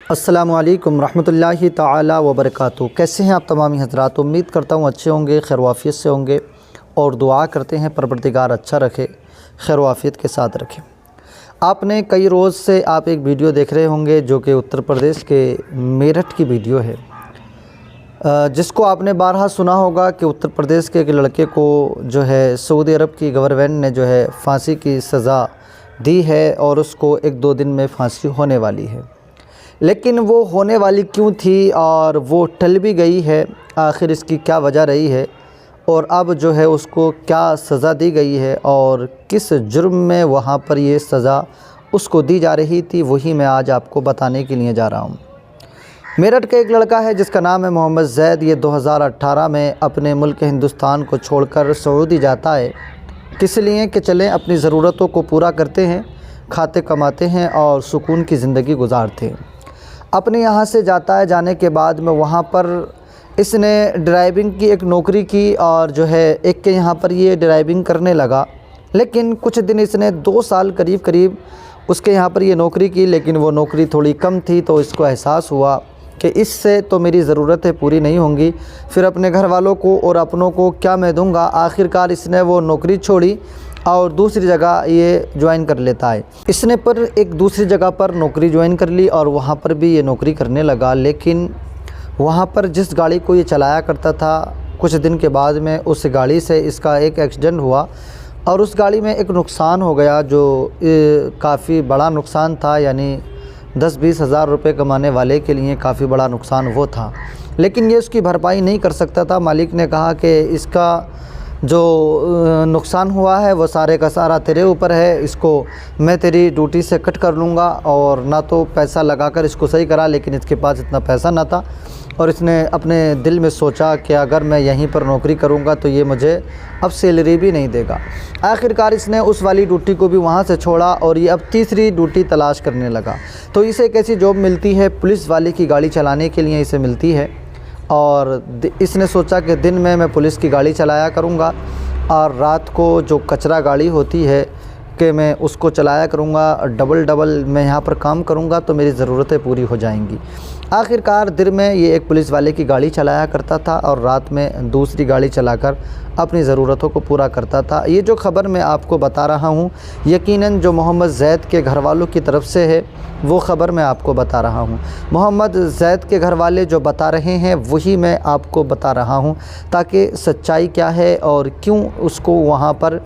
अस्सलामुअलैकुम रहमतुल्लाहि ताला व बरकातुहू। कैसे हैं आप तमामी हज़रात। उम्मीद करता हूँ अच्छे होंगे, खैर वाफ़ियत से होंगे और दुआ करते हैं परवरदिगार अच्छा रखे, खैर वाफ़ियत के साथ रखे। आपने कई रोज़ से आप एक वीडियो देख रहे होंगे जो कि उत्तर प्रदेश के मेरठ की वीडियो है, जिसको आपने बारहा सुना होगा कि उत्तर प्रदेश के एक लड़के को जो है सऊदी अरब की गवर्नमेंट ने जो है फांसी की सज़ा दी है और उसको 1-2 दिन में फांसी होने वाली है। लेकिन वो होने वाली क्यों थी और वो टल भी गई है, आखिर इसकी क्या वजह रही है और अब जो है उसको क्या सज़ा दी गई है और किस जुर्म में वहाँ पर ये सज़ा उसको दी जा रही थी, वही मैं आज आपको बताने के लिए जा रहा हूँ। मेरठ का एक लड़का है जिसका नाम है मोहम्मद ज़ैद। ये 2018 में अपने मुल्क हिंदुस्तान को छोड़कर सऊदी जाता है, किस लिए कि चलें अपनी ज़रूरतों को पूरा करते हैं, खाते कमाते हैं और सुकून की ज़िंदगी गुजारते हैं। अपने यहाँ से जाता है, जाने के बाद में वहाँ पर इसने ड्राइविंग की एक नौकरी की और जो है एक के यहाँ पर ये ड्राइविंग करने लगा। लेकिन कुछ दिन इसने 2 साल करीब उसके यहाँ पर ये नौकरी की, लेकिन वो नौकरी थोड़ी कम थी तो इसको एहसास हुआ कि इससे तो मेरी ज़रूरतें पूरी नहीं होंगी, फिर अपने घर वालों को और अपनों को क्या मैं दूँगा। आखिरकार इसने वो नौकरी छोड़ी और दूसरी जगह ये ज्वाइन कर लेता है। इसने पर एक दूसरी जगह पर नौकरी ज्वाइन कर ली और वहाँ पर भी ये नौकरी करने लगा। लेकिन वहाँ पर जिस गाड़ी को ये चलाया करता था, कुछ दिन के बाद में उस गाड़ी से इसका एक एक्सीडेंट हुआ और उस गाड़ी में एक नुकसान हो गया जो काफ़ी बड़ा नुकसान था, यानी 10-20 हज़ार रुपये कमाने वाले के लिए काफ़ी बड़ा नुकसान वो था। लेकिन ये उसकी भरपाई नहीं कर सकता था। मालिक ने कहा कि इसका जो नुकसान हुआ है वो सारे का सारा तेरे ऊपर है, इसको मैं तेरी ड्यूटी से कट कर लूँगा। और ना तो पैसा लगाकर इसको सही करा, लेकिन इसके पास इतना पैसा ना था और इसने अपने दिल में सोचा कि अगर मैं यहीं पर नौकरी करूँगा तो ये मुझे अब सैलरी भी नहीं देगा। आखिरकार इसने उस वाली ड्यूटी को भी वहाँ से छोड़ा और ये अब तीसरी ड्यूटी तलाश करने लगा। तो इसे एक ऐसी जॉब मिलती है, पुलिस वाले की गाड़ी चलाने के लिए इसे मिलती है और इसने सोचा कि दिन में मैं पुलिस की गाड़ी चलाया करूँगा और रात को जो कचरा गाड़ी होती है कि मैं उसको चलाया करूँगा, डबल मैं यहाँ पर काम करूँगा तो मेरी ज़रूरतें पूरी हो जाएंगी। आखिरकार दिन में ये एक पुलिस वाले की गाड़ी चलाया करता था और रात में दूसरी गाड़ी चलाकर अपनी ज़रूरतों को पूरा करता था। ये जो ख़बर मैं आपको बता रहा हूँ यकीनन जो मोहम्मद ज़ैद के घर वालों की तरफ से है वो ख़बर मैं आपको बता रहा हूँ। मोहम्मद ज़ैद के घर वाले जो बता रहे हैं वही मैं आपको बता रहा हूँ, ताकि सच्चाई क्या है और क्यों उसको वहाँ पर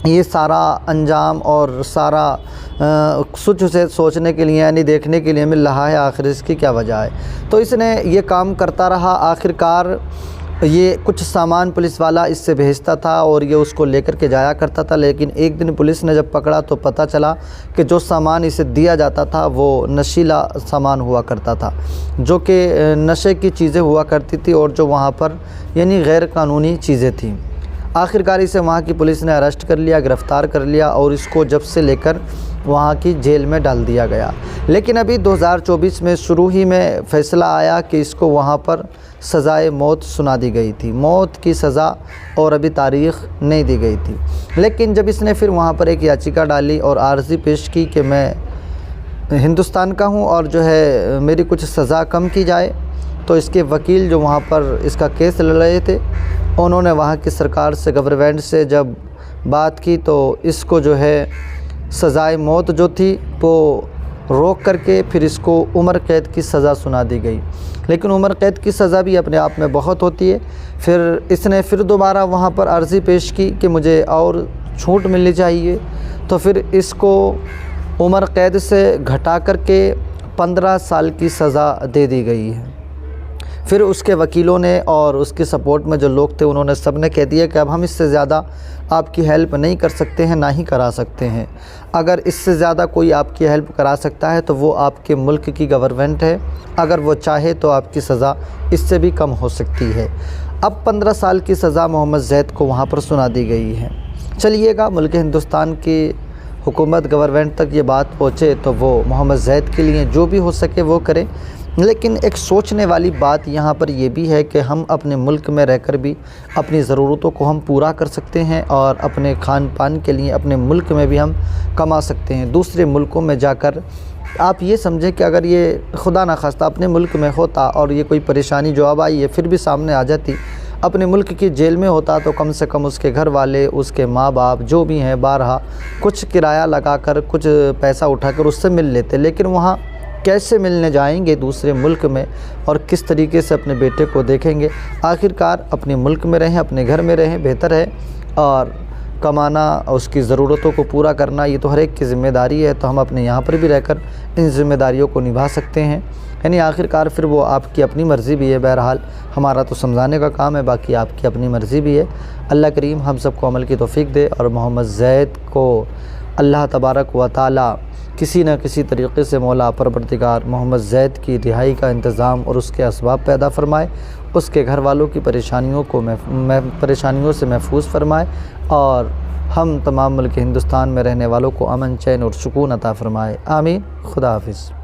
ये सारा अंजाम और सारा कुछ से सोचने के लिए यानी देखने के लिए मिल रहा है, आखिर इसकी क्या वजह है। तो इसने ये काम करता रहा। आखिरकार ये कुछ सामान पुलिस वाला इससे भेजता था और ये उसको लेकर के जाया करता था। लेकिन एक दिन पुलिस ने जब पकड़ा तो पता चला कि जो सामान इसे दिया जाता था वो नशीला सामान हुआ करता था, जो कि नशे की चीज़ें हुआ करती थी और जो वहाँ पर यानी गैर कानूनी चीज़ें थीं। आखिरकार इसे वहाँ की पुलिस ने अरेस्ट कर लिया, गिरफ़्तार कर लिया और इसको जब से लेकर वहाँ की जेल में डाल दिया गया। लेकिन अभी 2024 में शुरू ही में फ़ैसला आया कि इसको वहाँ पर सज़ाए मौत सुना दी गई थी, मौत की सज़ा, और अभी तारीख़ नहीं दी गई थी। लेकिन जब इसने फिर वहाँ पर एक याचिका डाली और अर्ज़ी पेश की कि मैं हिंदुस्तान का हूँ और जो है मेरी कुछ सज़ा कम की जाए, तो इसके वकील जो वहाँ पर इसका केस लड़ रहे थे उन्होंने वहाँ की सरकार से, गवर्नमेंट से जब बात की तो इसको जो है सज़ाए मौत जो थी वो रोक करके फिर इसको उम्र कैद की सज़ा सुना दी गई। लेकिन उम्र कैद की सज़ा भी अपने आप में बहुत होती है। फिर इसने फिर दोबारा वहाँ पर अर्ज़ी पेश की कि मुझे और छूट मिलनी चाहिए, तो फिर इसको उम्र कैद से घटा करके 15 साल की सज़ा दे दी गई है। फिर उसके वकीलों ने और उसके सपोर्ट में जो लोग थे उन्होंने सब ने कह दिया कि अब हम इससे ज़्यादा आपकी हेल्प नहीं कर सकते हैं, ना ही करा सकते हैं। अगर इससे ज़्यादा कोई आपकी हेल्प करा सकता है तो वो आपके मुल्क की गवर्नमेंट है, अगर वो चाहे तो आपकी सज़ा इससे भी कम हो सकती है। अब 15 साल की सज़ा मोहम्मद ज़ैद को वहाँ पर सुना दी गई है। चलिएगा, मुल्क हिंदुस्तान की हुकूमत गवर्नमेंट तक ये बात पहुँचे तो वो मोहम्मद ज़ैद के लिए जो भी हो सके वो करें। लेकिन एक सोचने वाली बात यहाँ पर यह भी है कि हम अपने मुल्क में रहकर भी अपनी ज़रूरतों को हम पूरा कर सकते हैं और अपने खान पान के लिए अपने मुल्क में भी हम कमा सकते हैं। दूसरे मुल्कों में जाकर आप ये समझें कि अगर ये खुदा न खास्ता अपने मुल्क में होता और ये कोई परेशानी जो अब आई है फिर भी सामने आ जाती, अपने मुल्क की जेल में होता, तो कम से कम उसके घर वाले, उसके माँ बाप जो भी हैं, बारहा कुछ किराया लगाकर, कुछ पैसा उठाकर उससे मिल लेते। लेकिन वहाँ कैसे मिलने जाएंगे दूसरे मुल्क में, और किस तरीके से अपने बेटे को देखेंगे। आखिरकार अपने मुल्क में रहें, अपने घर में रहें, बेहतर है। और कमाना, उसकी ज़रूरतों को पूरा करना, ये तो हर एक की ज़िम्मेदारी है। तो हम अपने यहाँ पर भी रहकर इन ज़िम्मेदारियों को निभा सकते हैं। यानी आखिरकार फिर वो आपकी अपनी मर्ज़ी भी है। बहरहाल हमारा तो समझाने का काम है, बाकी आपकी अपनी मर्ज़ी भी है। अल्लाह करीम हम सबको अमल की तौफ़ीक दे और मोहम्मद ज़ैद को अल्लाह तबारक व तआला किसी न किसी तरीक़े से मौला परवरदिगार मोहम्मद ज़ैद की रिहाई का इंतज़ाम और उसके असबाब पैदा फ़रमाए, उसके घर वालों की परेशानियों को परेशानियों से महफूज फ़रमाए, और हम तमाम मुल्क हिंदुस्तान में रहने वालों को अमन, चैन और सुकून अता फ़रमाए। आमीन। खुदा हाफ़िज़।